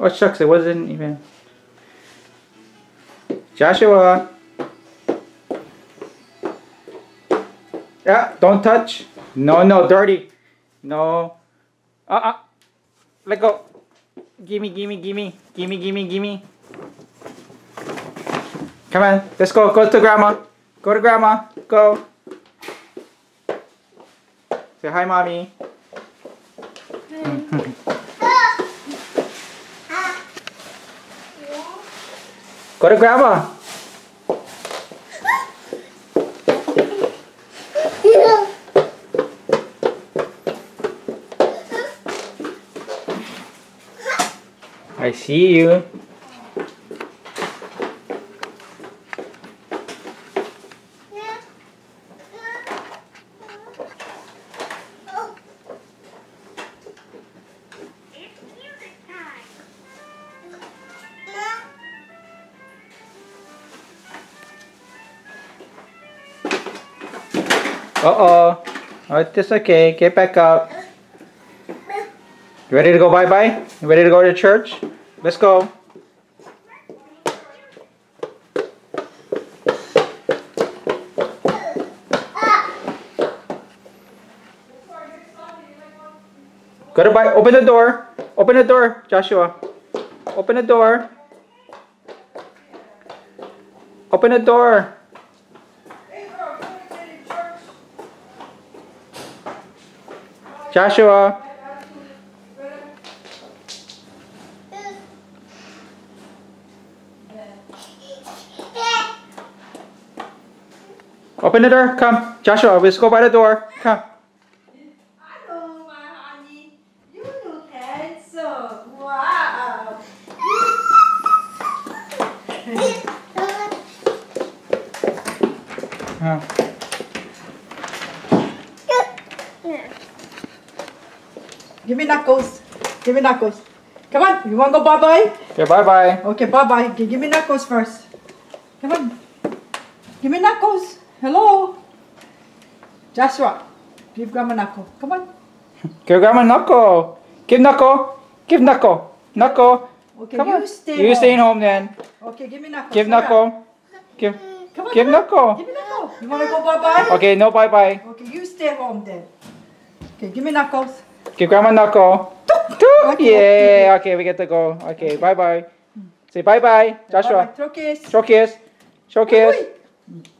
Oh shucks, it wasn't even. Joshua. Yeah, don't touch. No, no, dirty. No. Let go. Gimme, gimme, gimme, gimme, gimme, gimme. Come on, let's go. Go to grandma. Go to grandma. Go. Say hi, mommy. Go to grandma. I see you. Uh-oh. Oh, it's okay. Get back up. You ready to go bye-bye? You ready to go to church? Let's go. Go to bye. Open the door. Open the door, Joshua. Open the door. Open the door. Joshua. Open the door. Come. Joshua, let's go by the door. Come. Hello, my honey. You look handsome. Wow. Give me knuckles. Give me knuckles. Come on. You want to go bye-bye? Okay, bye-bye. Okay, bye-bye. Okay, give me knuckles first. Come on. Give me knuckles. Hello. Joshua. Give grandma knuckle. Come on. Give grandma knuckle. Give knuckle. Give knuckle. Knuckle. Okay, Come you on. stay You home. staying home then. Okay, give me knuckles. Give Hurry up. knuckle. Give. Come on, Give come on. knuckle. Give me knuckle. You want to go bye-bye? Okay, no bye-bye. Okay, you stay home then. Okay, give me knuckles. Give grandma knuckle. Okay. Yeah. Okay, we get to go. Okay, bye-bye. Say bye-bye, Joshua. Bye-bye. Throw kiss. Show kiss. Show kiss. Wait.